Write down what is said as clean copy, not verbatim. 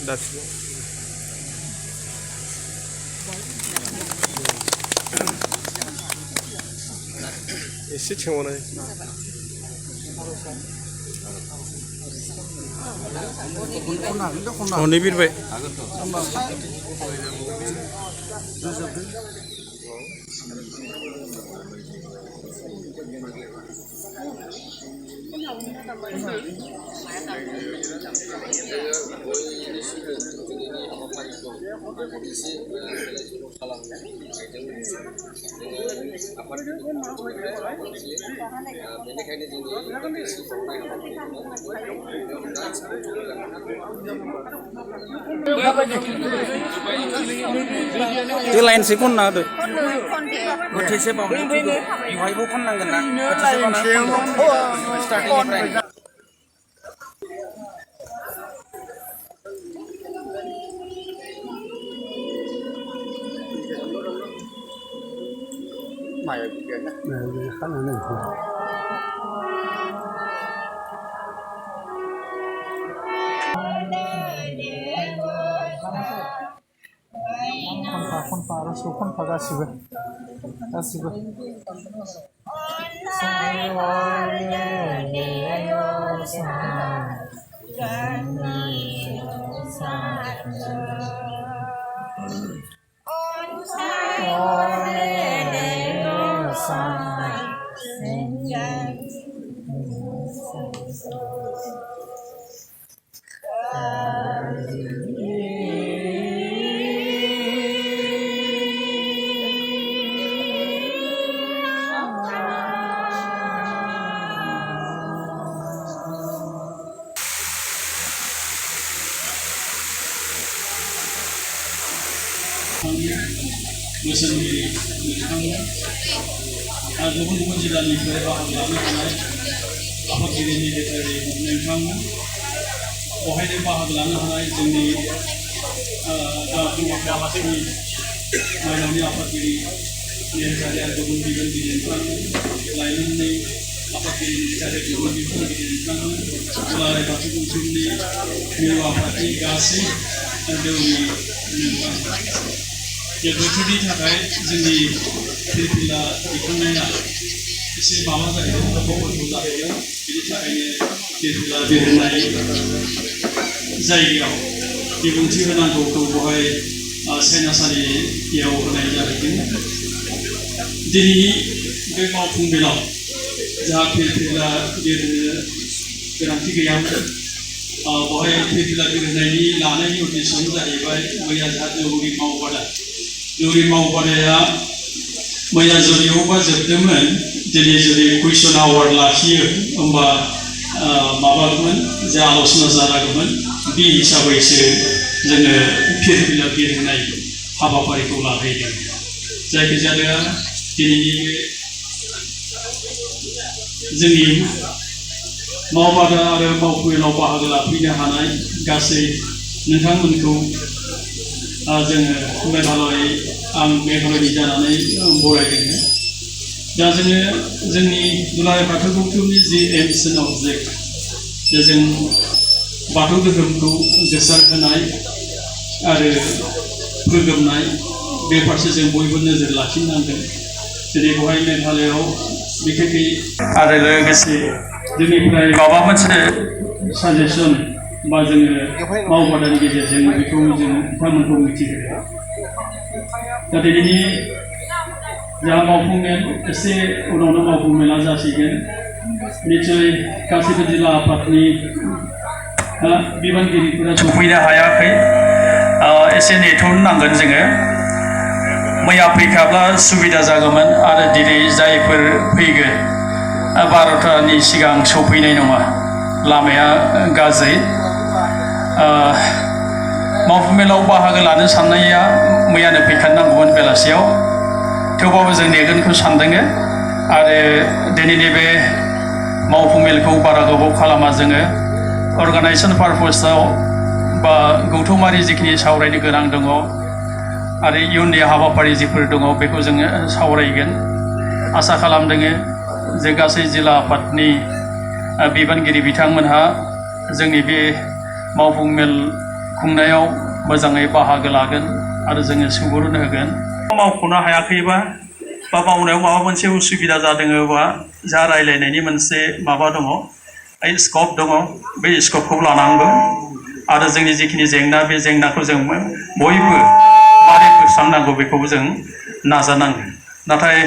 दासिम एसे सोंबावनाय हनै बिरबाय Itu lain sih kon na tuh. Kecil bang, ibu ibu kon nanggen na. Kecil bang, starting mày ở kia nhá. Khá là nổi tiếng. Kon pa rasu kon pa gasibe. बोसोरनि नोंथांमोन आरो गुबुन गुबुन जिल्लानिफ्राय बाहागो लानो हानाय आफादगिरिनि लेटारि नोंथांमोन बहायनो बाहागो लानो हानाय जोंनि आफादगिरि माइनावनि आफादगिरि नेहाथारि आरो गुबुन बिबानगिरि नोंथांमोन लाइमोननि आफादगिरि नेहाथारि गुबुन बिबानगिरि नोंथांमोन दुलाराय बाथौ गौथुमनि मिरु आफादनि गासै दौरि नोंथांमोन ये बोथोरनि थाखाय जोंनि फिरफिला दिखांनाया एसे माबा जाहैदों बहरखौ जाहैदों बेनि थाखायनो फिरफिला बिरहोनाय जायगायाव बिबुंथि होनांगौखौ बहाय सायनासालियाव होनाय जाहैदों दिनैनि बे मावफुं मेलाव जाहा फिरफिला बिरहोनो गोनांथि गैयामोन बहाय फिरफिला बिरहोनायनि लानायनि उद्देश्यआनो जाहैबाय मैया जाहा दौरि मावबादा दौरि मावबादाया मैया जुरियावबा जोबदोंमोन दिनै जुदि कुइसन आवार लाखियो होमबा माबागौमोन जे आल'सना जानांगौमोन बे हिसाबैसो जोङो फिरफिला बिरहोनाय हाबाफारिखौ लाहैदों जायखिजाया दिनैनि बे जोंनि मावबादा आरो मावफुंनायाव बाहागो लाफैनो हानाय गासै नोंथांमोनखौ जोङो मेघालय आं मेघालयनि जानानै बरायदों दा जोङो जोंनि दुलाराय बाथौ गौथुमनि जि एम्स एन्ड अबजेक्ट जों बाथौ धोरोमखौ गोसारहोनाय आरो फोगोमनाय बे फारसे जों बयबो नोजोर लाखिनांगोन दिनै बेवहाय मेघालयआव बिखेखै आरो लोगोसे जोंनिफ्राय माबा मोनसे साजेसन बा जोङो मावबादानि गेजेरजों बेखौ जों बिथांमोनखौ मिथिहोयो दा दिनैनि जा मावफुंमेल एसे उनावनो मावफुंमेला जासिगोन निश्चय गासैबो जिल्ला आफादनि बिबानगिरिफोरा सफैनो हायाखै एसे नेथ'नो नांगोन जोङो मैया फैखाब्ला सुबिदा जागौमोन आरो दिनै जायफोर फैगोन 12टानि सिगां सफैनाय नङा लामाया गाज्रि मावफुंमेलाव बाहागो लानो साननाया मैयानो फैखानांगौमोन बेलासियाव थेवबाबो जों नेगोनखौ सानदों आरो दिनैनि बे मावफुंमेलखौ बारा गोबाव खालामा जोङो अर्गानाइजेसन पारपसाव बा गौथुमारि जिखिनि सावरायनो गोनां दङ आरो इयुननि हाबाफारि जिफोर दङ बेखौ जोङो सावरायगोन आसा खालामदों जे गासै जिल्ला आफादनि बिबानगिरि बिथांमोनहा जोंनि बे मावफुंमेल खुंनायाव मोजाङै बाहागो लागोन आरो जोङो सुबुरुन होगोन। मावख'नो हायाखैबा बा मावनायाव माबा मोनसे उसुबिदा जादोंबा जा रायलायनायनि मोनसे माबा दङ, स्कप दङ, बे स्कपखौ लानांगौ आरो जोंनि जिखिनि जेंना बे जेंनाखौ जों बयबो मारै बोस्रांनांगौ बेखौबो जों नाजानांगोन। नाथाय